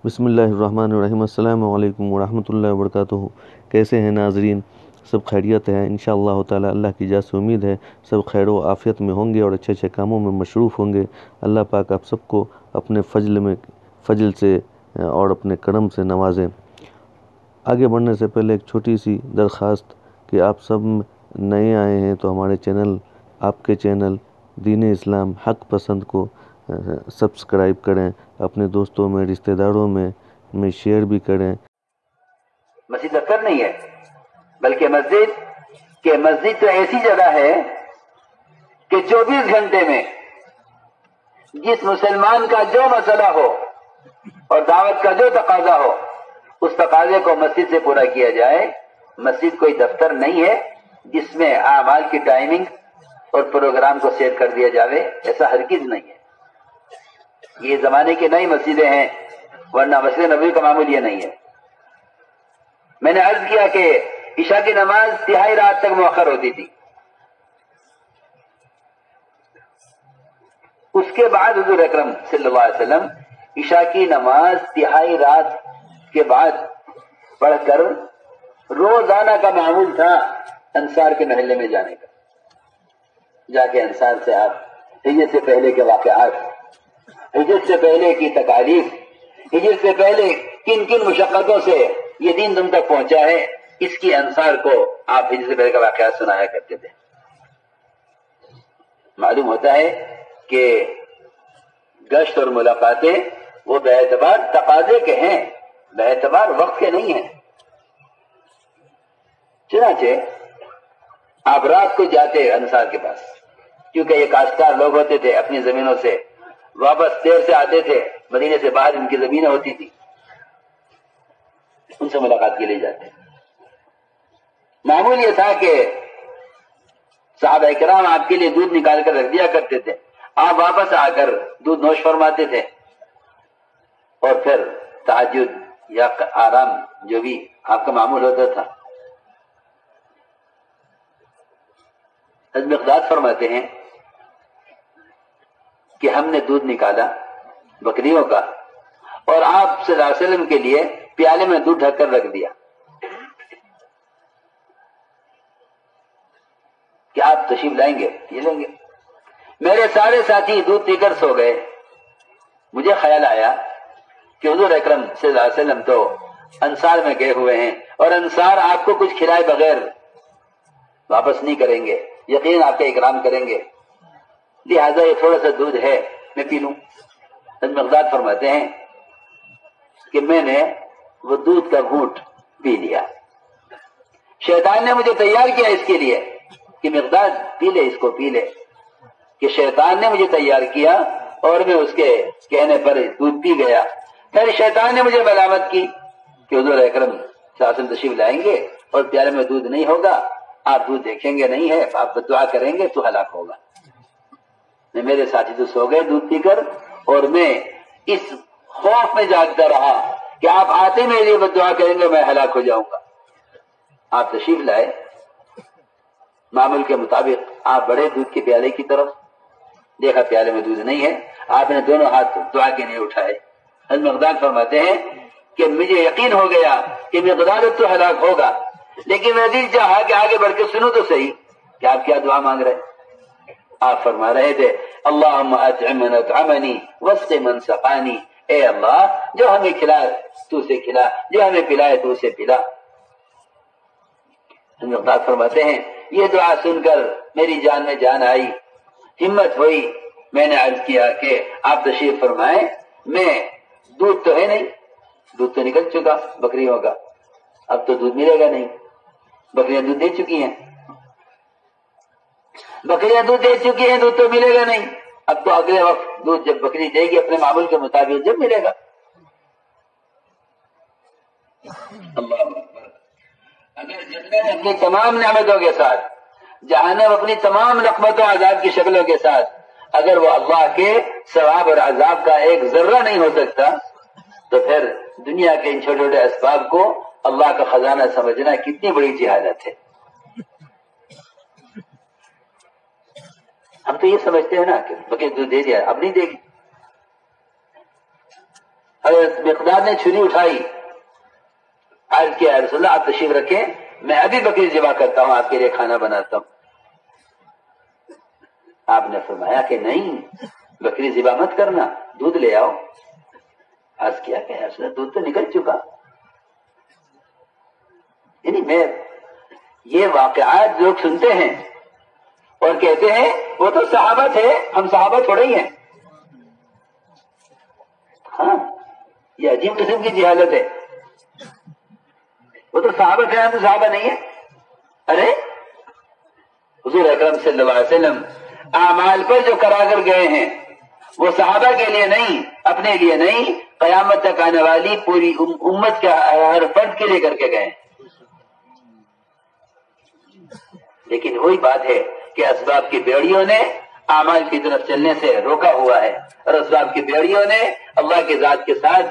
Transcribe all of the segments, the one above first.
بسم اللہ الرحمن الرحیم۔ السلام علیکم ورحمۃ اللہ وبرکاتہ۔ کیسے ہیں ناظرین؟ سب خیریت ہے انشاءاللہ تعالی۔ اللہ کی جا سے امید ہے سب خیر و عافیت میں ہوں گے اور اچھے اچھے کاموں میں مصروف ہوں گے۔ اللہ پاک آپ سب کو اپنے فضل سے اور اپنے کرم سے نوازیں۔ آگے بڑھنے سے پہلے ایک چھوٹی سی درخواست کہ آپ سب نئے آئے ہیں تو ہمارے چینل، آپ کے چینل دین اسلام حق پسند کو سبسکرائب کریں، اپنے دوستوں میں، رشتہ داروں میں شیئر بھی کریں۔ مسجد دفتر نہیں ہے بلکہ مسجد تو ایسی جگہ ہے کہ 24 گھنٹے میں جس مسلمان کا جو مسئلہ ہو اور دعوت کا جو تقاضا ہو اس تقاضے کو مسجد سے پورا کیا جائے۔ مسجد کوئی دفتر نہیں ہے جس میں اعمال کی ٹائمنگ اور پروگرام کو سیٹ کر دیا جاوے، ایسا ہرگز نہیں ہے۔ یہ زمانے کی نئی مسجدیں ہیں، ورنہ مسجد نبوی کا معمول یہ نہیں ہے۔ میں نے عرض کیا کہ عشاء کی نماز تہائی رات تک مؤخر ہوتی تھی، اس کے بعد حضور اکرم صلی اللہ علیہ وسلم عشاء کی نماز تہائی رات کے بعد پڑھ کر روزانہ کا معمول تھا انصار کے محلے میں جانے کا۔ جا کے انصار سے آپ ہجرت سے پہلے کے واقعات، ہجرت سے پہلے کی تکالیف، ہجرت سے پہلے کن کن مشقتوں سے یہ دین تم تک پہنچا ہے، اس کی انصار کو آپ ہجرت سے پہلے کا واقعات سنایا کرتے تھے۔ معلوم ہوتا ہے کہ گشت اور ملاقاتیں وہ بے اعتبار تقاضے کے ہیں، بے اعتبار وقت کے نہیں ہیں۔ چنانچہ آپ رات کو جاتے انصار کے پاس، کیونکہ یہ کاشتکار لوگ ہوتے تھے، اپنی زمینوں سے واپس دیر سے آتے تھے، مدینے سے باہر ان کی زمینیں ہوتی تھی، ان سے ملاقات کے لیے جاتے۔ معمول یہ تھا کہ صحابہ کرام آپ کے لیے دودھ نکال کر رکھ دیا کرتے تھے، آپ واپس آ کر دودھ نوش فرماتے تھے اور پھر تہجد یا آرام جو بھی آپ کا معمول ہوتا تھا۔ حضرت مقداد فرماتے ہیں کہ ہم نے دودھ نکالا بکریوں کا اور آپ صلی اللہ علیہ وسلم کے لیے پیالے میں دودھ ڈھک کر رکھ دیا کہ آپ تشریف لائیں گے، پی لیں گے۔ میرے سارے ساتھی دودھ پی کر سو گئے۔ مجھے خیال آیا کہ حضور اکرم صلی اللہ علیہ وسلم تو انصار میں گئے ہوئے ہیں اور انصار آپ کو کچھ کھلائے بغیر واپس نہیں کریں گے، یقین آپ کا اکرام کریں گے، لہذا یہ تھوڑا سا دودھ ہے میں پی لوں۔ حضرت مقداد فرماتے ہیں کہ میں نے وہ دودھ کا گھونٹ پی لیا۔ شیطان نے مجھے تیار کیا اس کے لیے کہ مقداد پی لے، اس کو پی لے، کہ شیطان نے مجھے تیار کیا اور میں اس کے کہنے پر دودھ پی گیا۔ پھر شیطان نے مجھے ملامت کی کہ حضور اکرم صلی اللہ علیہ وسلم تشریف لائیں گے اور پیالے میں دودھ نہیں ہوگا، آپ دودھ دیکھیں گے نہیں ہے، آپ دعا کریں گے تو ہلاک ہوگا۔ میرے ساتھی تو سو گئے دودھ پی کر اور میں اس خوف میں جاگتا رہا کہ آپ آتے میرے لیے دعا کریں گے، میں ہلاک ہو جاؤں گا۔ آپ تشریف لائے، معمول کے مطابق آپ بڑے دودھ کے پیالے کی طرف دیکھا، پیالے میں دودھ نہیں ہے، آپ نے دونوں ہاتھ دعا کے لیے اٹھائے۔ حضرت مقداد فرماتے ہیں کہ مجھے یقین ہو گیا کہ مقداد تو ہلاک ہوگا، لیکن میں دل چاہا کہ آگے بڑھ کے سنوں تو صحیح کہ آپ کیا دعا مانگ رہے۔ آپ فرما رہے تھے اللہم اطعم من اطعمنی واسق من سقانی، اے اللہ جو ہمیں کھلائے تو سے کھلا، جو ہمیں پلائے تو سے پلا۔ مقداد فرماتے ہیں یہ دعا سن کر میری جان میں جان آئی، ہمت ہوئی، میں نے عرض کیا کہ آپ تشریف فرمائیں، میں دودھ تو ہے نہیں، دودھ تو نکل چکا بکریوں کا، اب تو دودھ ملے گا نہیں، بکریاں دودھ دے چکی ہیں، بکریاں دودھ دے چکی ہیں، دودھ تو ملے گا نہیں، اب تو اگلے وقت دودھ جب بکری دے گی اپنے معمول کے مطابق جب ملے گا۔ اللہ اکبر۔ اگر جنت اپنی تمام نعمتوں کے ساتھ، جہنم اپنی تمام رحمت و عذاب کی شکلوں کے ساتھ، اگر وہ اللہ کے ثواب اور عذاب کا ایک ذرہ نہیں ہو سکتا تو پھر دنیا کے ان چھوٹے چھوٹے اسباب کو اللہ کا خزانہ سمجھنا کتنی بڑی جہالت ہے۔ ہم تو یہ سمجھتے ہیں نا کہ بکری دودھ دے دیا اب نہیں دے گی، حضرت مقداد نے چھری اٹھائی، عرض کیا یا رسول اللہ آپ تشریف رکھیں، میں ابھی بکری ذبح کرتا ہوں، آپ کے لیے کھانا بناتا ہوں۔ آپ نے فرمایا کہ نہیں، بکری ذبح مت کرنا، دودھ لے آؤ۔ عرض کیا کہ یا رسول اللہ دودھ تو نکل چکا۔ یعنی میں یہ واقعات لوگ سنتے ہیں اور کہتے ہیں وہ تو صحابہ تھے، ہم صحابہ تھوڑے ہی ہیں۔ ہاں، یہ عجیب قسم کی جہالت ہے، وہ تو صحابہ تھے، ہم تو صحابہ نہیں ہیں۔ ارے حضور اکرم صلی اللہ علیہ وسلم اعمال پر جو کرا کر گئے ہیں وہ صحابہ کے لیے نہیں، اپنے لیے نہیں، قیامت تک آنے والی پوری امت کے ہر فرد کے لیے کر کے گئے۔ لیکن وہی بات ہے کہ اسباب کی بیڑیوں نے اعمال کی طرف چلنے سے روکا ہوا ہے، اور اسباب کی بیڑیوں نے اللہ کی ذات کے ساتھ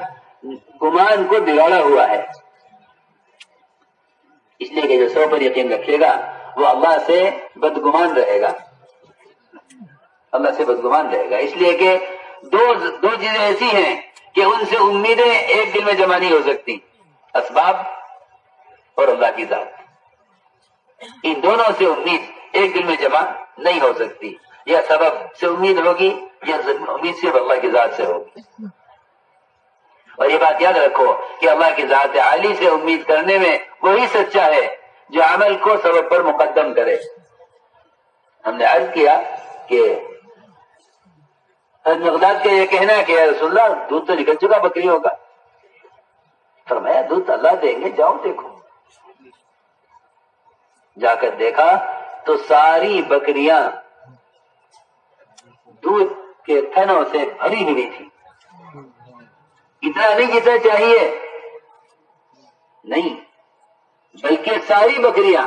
گمان کو بگاڑا ہوا ہے۔ اس لیے کہ جو سو پر یقین رکھے گا وہ اللہ سے بدگمان رہے گا، اللہ سے بدگمان رہے گا۔ اس لیے کہ دو چیزیں ایسی ہیں کہ ان سے امیدیں ایک دل میں جمع نہیں ہو سکتی، اسباب اور اللہ کی ذات۔ ان دونوں سے امید ایک دل میں جمع نہیں ہو سکتی، یا سبب سے امید ہوگی یا امید صرف اللہ کی ذات سے ہوگی۔ اور یہ بات یاد رکھو کہ اللہ کی ذات عالی سے امید کرنے میں وہی سچا ہے جو عمل کو سبب پر مقدم کرے۔ ہم نے عرض کیا کہ مقداد کا یہ کہنا ہے کہ یا رسول اللہ دودھ تو نکل چکا بکریوں کا۔ فرمایا دودھ اللہ دیں گے، جاؤ دیکھو۔ جا کر دیکھا تو ساری بکریاں دودھ کے تھنوں سے بھری ہوئی تھی، اتنا نہیں جتنا چاہیے، نہیں بلکہ ساری بکریاں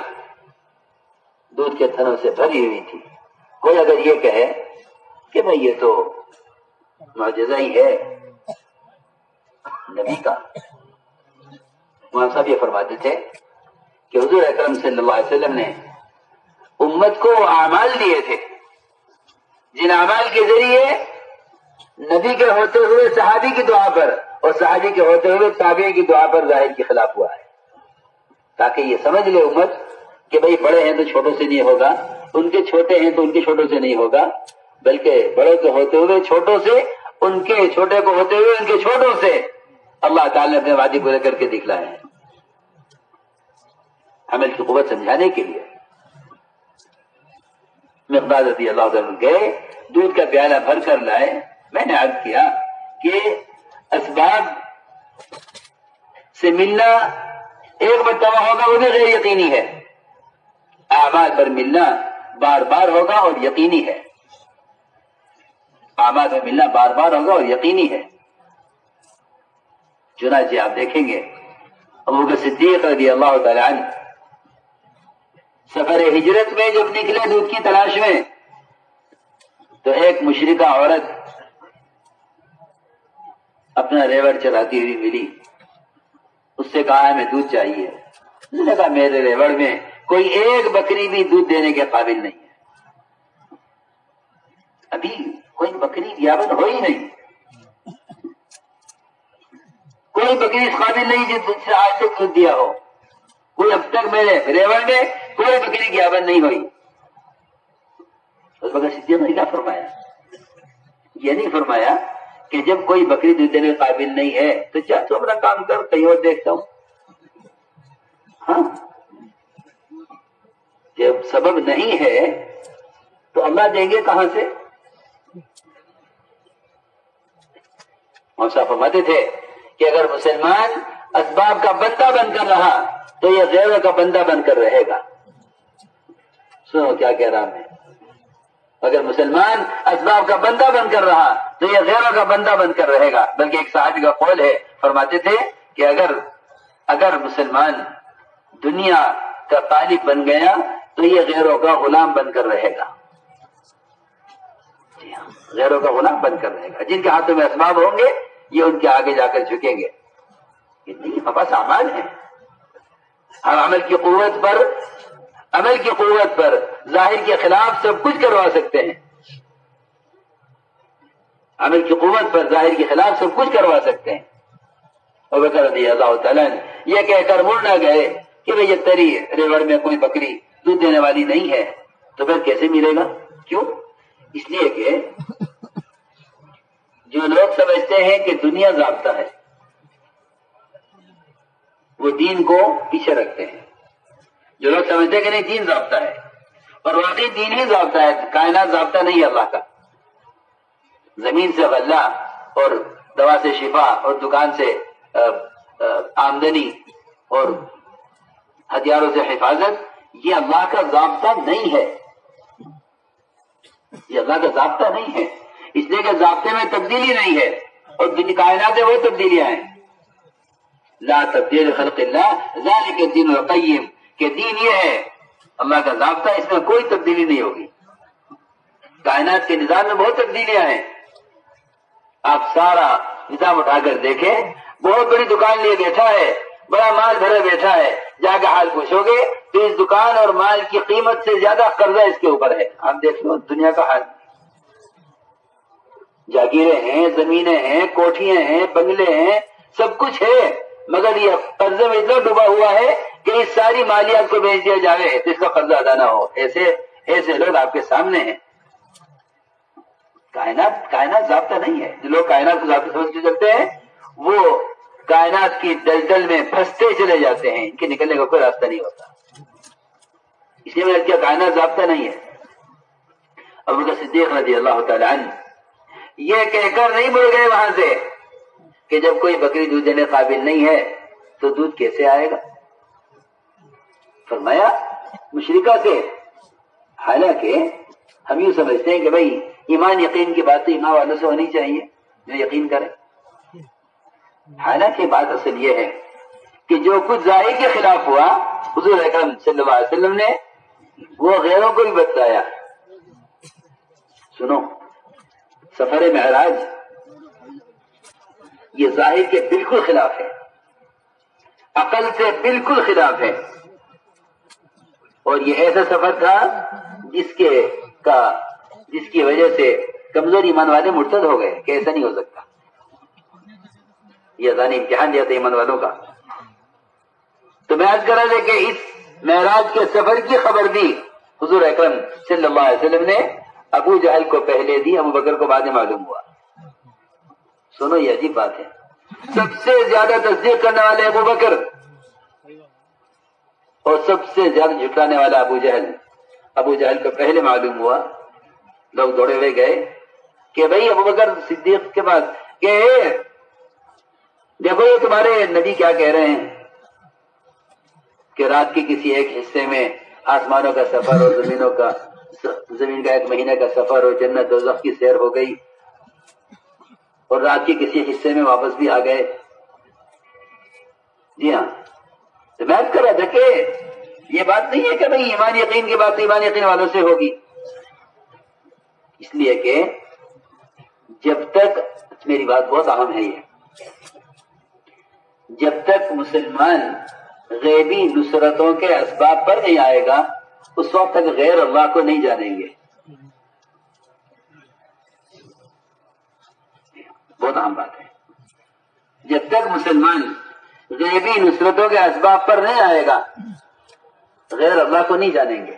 دودھ کے تھنوں سے بھری ہوئی تھی۔ کوئی اگر یہ کہے کہ بھئی یہ تو معجزہ ہی ہے نبی کا، وہاں صاحب یہ فرماتے تھے کہ حضور اکرم صلی اللہ علیہ وسلم نے امت کو اعمال دیے تھے جن اعمال کے ذریعے نبی کے ہوتے ہوئے صحابی کی دعا پر اور صحابی کے ہوتے ہوئے تابعی کی دعا پر ظاہر کے خلاف ہوا ہے، تاکہ یہ سمجھ لے امت کہ بھئی بڑے ہیں تو چھوٹوں سے نہیں ہوگا، ان کے چھوٹے ہیں تو ان کے چھوٹوں سے نہیں ہوگا، بلکہ بڑوں کے ہوتے ہوئے چھوٹوں سے، ان کے چھوٹے کو ہوتے ہوئے ان کے چھوٹوں سے اللہ تعالی نے اپنے وعدے پورے کر کے دکھلائے ہیں۔ عمل کی قوت سمجھانے کے لیے مقداد رضی اللہ عنہ گئے، دودھ کا پیالہ بھر کر لائے۔ میں نے عرض کیا کہ اسباب سے ملنا ایک مرتبہ ہوگا وہ بھی غیر یقینی ہے، اعمال پر ملنا بار بار ہوگا اور یقینی ہے، اعمال پر ملنا بار بار ہوگا اور یقینی ہے۔ چنانچہ آپ دیکھیں گے ابوبکر صدیق رضی اللہ تعالی عنہ سفر ہجرت میں جب نکلے دودھ کی تلاش میں تو ایک مشرکہ عورت اپنا ریوڑ چلاتی ہوئی ملی، اس سے کہا ہمیں دودھ چاہیے۔ اس نے کہا میرے ریوڑ میں کوئی ایک بکری بھی دودھ دینے کے قابل نہیں ہے، ابھی کوئی بکری بیابن ہو ہی نہیں، کوئی بکری اس قابل نہیں جس سے آج تک دودھ دیا ہو، کوئی اب تک میرے ریوڑ میں کوئی بکری بیابن نہیں ہوئی۔ اس وقت صدیق نے کیا فرمایا؟ یہ نہیں فرمایا کہ جب کوئی بکری دودھ دینے کے قابل نہیں ہے تو چاہ تو اپنا کام کر، کہیں اور دیکھتا ہوں۔ ہاں، جب سبب نہیں ہے تو اللہ دیں گے کہاں سے؟ موسیٰ فرماتے تھے کہ اگر مسلمان اسباب کا بندہ بن کر رہا تو یہ غیروں کا بندہ بن کر رہے گا۔ سنو کیا کہہ رہا میں، اگر مسلمان اسباب کا بندہ بن کر رہا تو یہ غیروں کا بندہ بن کر رہے گا۔ بلکہ ایک صحابی کا قول ہے، فرماتے تھے کہ اگر مسلمان دنیا کا طالب بن گیا تو یہ غیروں کا غلام بن کر رہے گا، غیروں کا غلام بن کر رہے گا۔ جن کے ہاتھوں میں اسباب ہوں گے یہ ان کے آگے جا کر جھکیں گے۔ اتنی بس اعمال ہے، ہم عمل کی قوت پر ظاہر کے خلاف سب کچھ کروا سکتے ہیں، عمل کی قوت پر ظاہر کے خلاف سب کچھ کروا سکتے ہیں۔ ابوبکر رضی اللہ تعالیٰ یہ کہہ کر مڑ نہ گئے کہ بھئی یہ تیری ریوڑ میں کوئی بکری دودھ دینے والی نہیں ہے تو پھر کیسے ملے گا؟ کیوں؟ اس لیے کہ جو لوگ سمجھتے ہیں کہ دنیا ضابطہ ہے وہ دین کو پیچھے رکھتے ہیں. جو لوگ سمجھتے ہیں کہ نہیں دین ضابطہ ہے، اور واقعی دین ہی ضابطہ ہے، کائنات ضابطہ نہیں ہے اللہ کا. زمین سے غلہ اور دوا سے شفا اور دکان سے آمدنی اور ہتھیاروں سے حفاظت، یہ اللہ کا ضابطہ نہیں ہے. یہ اللہ کا ضابطہ نہیں ہے، اس لیے کہ ضابطے میں تبدیلی نہیں ہے، اور کائنات میں وہ تبدیلیاں ہیں. لا تبدیل خلق اللہ ذالک الدین القیم، کہ دین یہ ہے اللہ کا ضابطہ، اس میں کوئی تبدیلی نہیں ہوگی. کائنات کے نظام میں بہت تبدیلیاں ہیں. آپ سارا نظام اٹھا کر دیکھیں، بہت بڑی دکان لیے بیٹھا ہے، بڑا مال بھرے بیٹھا ہے، جا کے حال پوچھو گے تو اس دکان اور مال کی قیمت سے زیادہ قرضہ اس کے اوپر ہے. آپ دیکھ لو دنیا کا حال، جاگیریں ہیں، زمینیں ہیں، کوٹھیاں ہیں، بنگلے ہیں، سب کچھ ہے، مگر یہ قرضے میں اتنا ڈوبا ہوا ہے کہ اس ساری مالیات کو بیچ دیا جائے تو اس کا قرضہ ادا نہ ہو. ایسے لوگ آپ کے سامنے ہیں. کائنات ضابطہ نہیں ہے. جو لوگ کائنات کو ضابطہ سمجھ کے چلتے ہیں وہ کائنات کی دلدل میں پھنستے چلے جاتے ہیں، ان کے نکلنے کا کوئی راستہ نہیں ہوتا. اس لیے میں نے کیا کائنات ضابطہ نہیں ہے. ابوبکر صدیق رضی اللہ تعالی عنہ یہ کہہ کر نہیں مڑ گئے وہاں سے کہ جب کوئی بکری دودھ دینے قابل نہیں ہے تو دودھ کیسے آئے گا. فرمایا مشرکہ سے. حالانکہ ہم یوں سمجھتے ہیں کہ بھائی ایمان یقین کی بات تو ایمان والوں سے ہونی چاہیے جو یقین کرے. حالانکہ بات اصل یہ ہے کہ جو کچھ ظاہر کے خلاف ہوا حضور اکرم صلی اللہ علیہ وسلم نے وہ غیروں کو بھی بتلایا. سنو، سفر معراج یہ ظاہر کے بالکل خلاف ہے، عقل سے بالکل خلاف ہے، اور یہ ایسا سفر تھا جس کی وجہ سے کمزور ایمان والے مرتد ہو گئے کہ ایسا نہیں ہو سکتا. یہ ذہنی امتحان دیا تھا ایمان والوں کا. تو میں عرض کرا دے کہ اس معراج کے سفر کی خبر دی حضور اکرم صلی اللہ علیہ وسلم نے ابو جہل کو پہلے دی، ابو بکر کو بعد میں معلوم ہوا. سنو یہ عجیب بات ہے، سب سے زیادہ تصدیق کرنے والے ابو بکر اور سب سے زیادہ جھٹلانے والا ابو جہل. ابو جہل کو پہلے معلوم ہوا، لوگ دوڑے ہوئے گئے کہ بھئی ابو بکر صدیق کے پاس کہ دیکھو یہ تمہارے نبی کیا کہہ رہے ہیں کہ رات کے کسی ایک حصے میں آسمانوں کا سفر اور زمین کا ایک مہینے کا سفر اور جنت دوزخ کی سیر ہو گئی، اور رات کے کسی حصے میں واپس بھی آ گئے. جی ہاں، تو میں کر رہا تھا کہ یہ بات نہیں ہے کہ بھئی ایمان یقین کی بات ایمان یقین والوں سے ہوگی. اس لیے کہ جب تک، میری بات بہت اہم ہے، یہ جب تک مسلمان غیبی نصرتوں کے اسباب پر نہیں آئے گا اس وقت تک غیر اللہ کو نہیں جانیں گے. بہت اہم بات ہے. جب تک مسلمان غیبی نصرتوں کے اسباب پر نہیں آئے گا غیر اللہ کو نہیں جانیں گے.